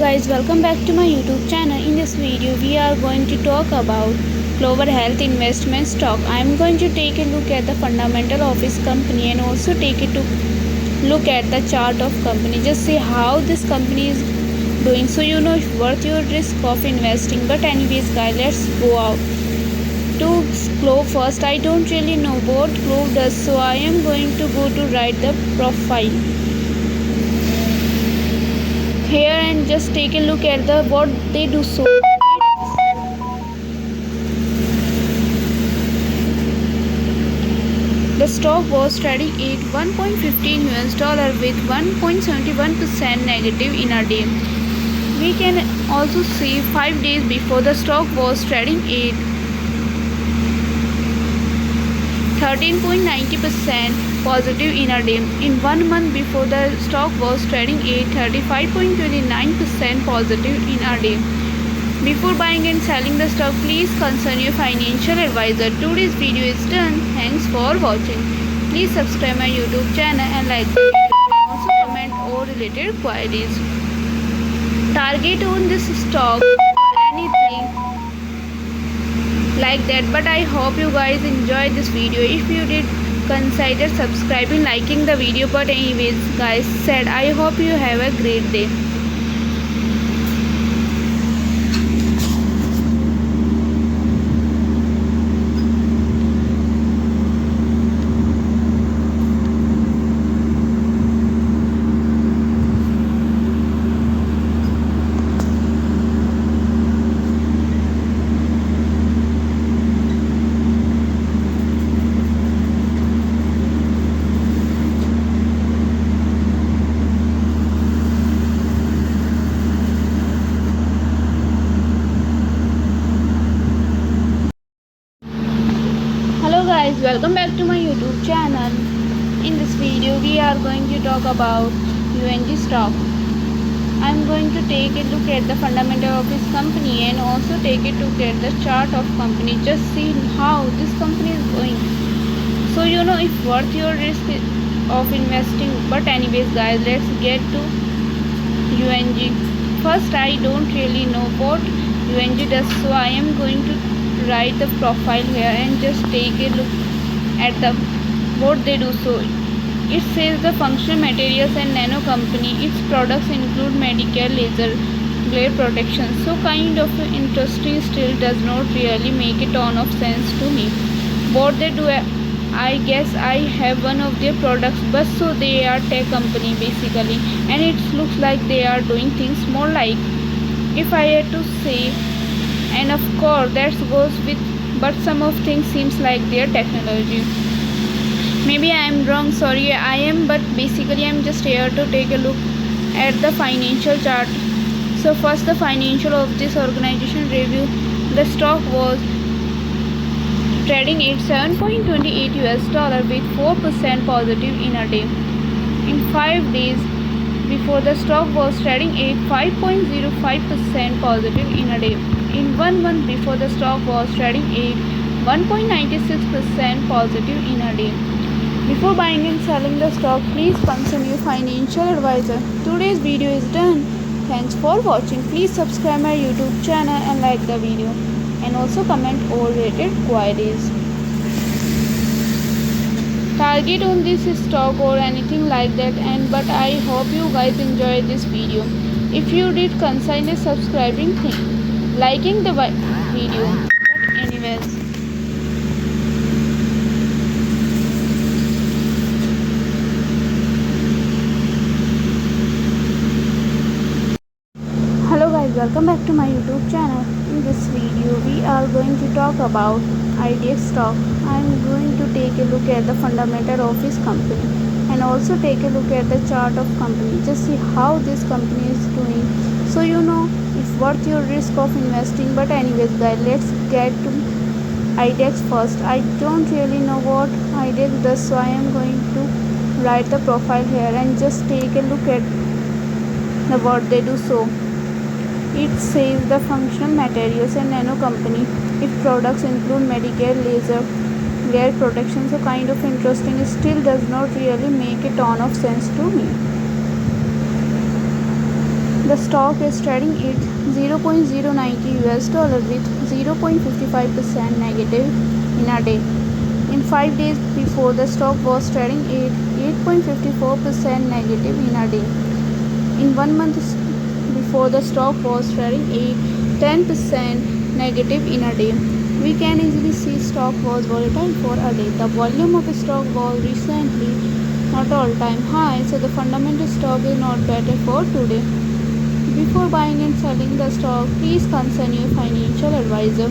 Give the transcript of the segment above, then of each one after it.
guys, welcome back to my YouTube channel. In this video we are going to talk about Clover Health investment stock. I am going to take a look at the fundamental of this company and also take a look at the chart of company. Just see how this company is doing, so you know it's worth your risk of investing. But anyways guys, let's go out to Clov first. I don't really know what Clov does, so I am going to go to write the profile here and just take a look at the what they do. So the stock was trading at $1.15 with 1.71% negative in a day. We can also see 5 days before the stock was trading at 13.90% positive in a day. In 1 month before, the stock was trading at 35.29% positive in a day. Before buying and selling the stock, please consult your financial advisor. Today's video is done. Thanks for watching. Please subscribe my YouTube channel and like the video. Also comment all related queries. Target on this stock or anything like that. But I hope you guys enjoyed this video. If you did, consider subscribing, liking the video. But anyways guys, I hope you have a great day. Guys, welcome back to my YouTube channel. In this video we are going to talk about UNG stock. I'm going to take a look at the fundamental of this company and also take a look at the chart of company. Just see how this company is going, so you know it's worth your risk of investing. But anyways guys, let's get to UNG. First, I don't really know what UNG does, so I am going to write the profile here and just take a look at the what they do. So it says the functional materials and nano company. Its products include medical laser glare protection, so kind of interesting, still does not really make a ton of sense to me. What they do, I guess I have one of their products, but so they are tech company basically, and it looks like they are doing things more like, if I had to say. And of course that goes with, but some of things seems like their technology. Maybe I am wrong, sorry I am, but basically I am just here to take a look at the financial chart. So first, the financial of this organization review. The stock was trading at $7.28 with 4% positive in a day. In 5 days before, the stock was trading at 5.05% positive in a day. In 1 month before, the stock was trading at 1.96% positive in a day. Before buying and selling the stock, please consult your financial advisor. Today's video is done. Thanks for watching. Please subscribe my YouTube channel and like the video, and also comment all related queries. Target on this stock or anything like that. And but I hope you guys enjoyed this video. If you did, consider subscribing, liking the video. But anyways, hello guys, welcome back to my YouTube channel. In this video we are going to talk about IDX stock. I am going to take a look at the fundamental of this company and also take a look at the chart of company. Just see how this company is doing, so you know it's worth your risk of investing. But anyways guys, let's get to IDX first. I don't really know what IDX does, so I am going to write the profile here and just take a look at the what they do. So it says the functional materials and nano company. Its products include medical laser glare protection, so kind of interesting, it still does not really make a ton of sense to me. The The stock is trading at 0.090 US dollar with 0.55% negative in a day. In 5 days before, the stock was trading at 8.54% negative in a day. In 1 month before, the stock was trading at 10% negative in a day. We can easily see stock was volatile for a day. The volume of the stock was recently not all-time high, so the fundamental stock is not better for today. Before buying and selling the stock, please consult your financial advisor.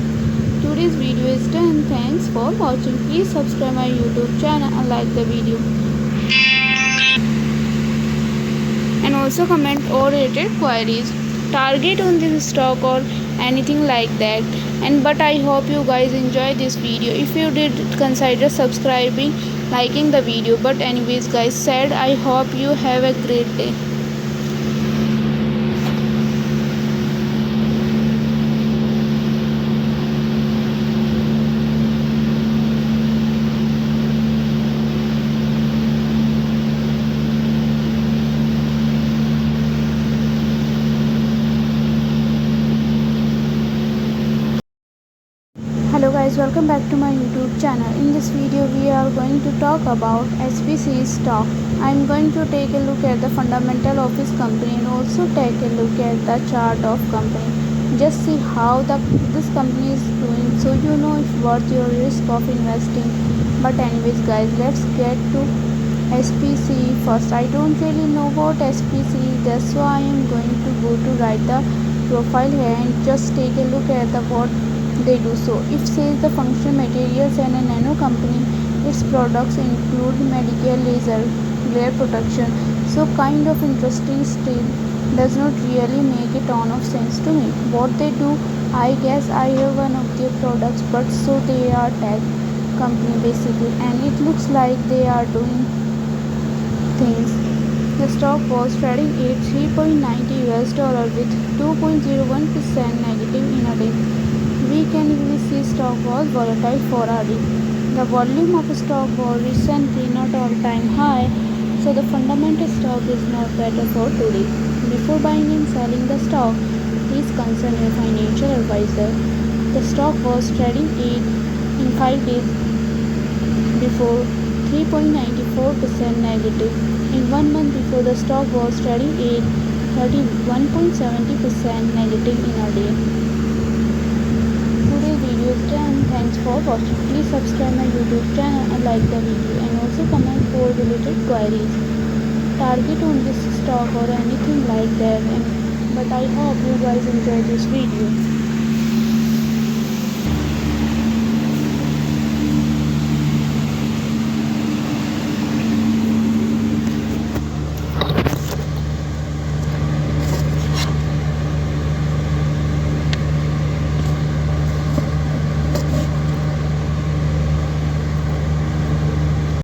Today's video is done. Thanks for watching. Please subscribe my YouTube channel and like the video. And also comment all related queries, target on this stock or anything like that. But I hope you guys enjoy this video. If you did, consider subscribing, liking the video. But anyways guys, said I hope you have a great day. Hello guys, welcome back to my YouTube channel. In this video we are going to talk about SPC stock. I am going to take a look at the fundamental of this company and also take a look at the chart of company. Just see how this company is doing, so you know if worth your risk of investing. But anyways guys, let's get to SPC first. I don't really know what SPC is, that's why I am going to go to write the profile here and just take a look at the what they do. So it says the functional materials and a nano company. Its products include medical laser glare protection. So kind of interesting, still does not really make a ton of sense to me. What they do, I guess I have one of their products, but so they are tech company basically, and it looks like they are doing things. The stock was trading at 3.90 US dollar with 2.01% negative in a day. We can easily see stock was volatile for a day. The volume of stock was recently not all-time high, so the fundamental stock is not better for today. Before buying and selling the stock, please consult your financial advisor. The stock was trading in 5 days before 3.94% negative. In 1 month before, the stock was trading at 31.70% negative in a day. Today's video is done. Thanks for watching. Please subscribe my YouTube channel and like the video, and also comment for related queries, target on this stock or anything like that. But I hope you guys enjoy this video.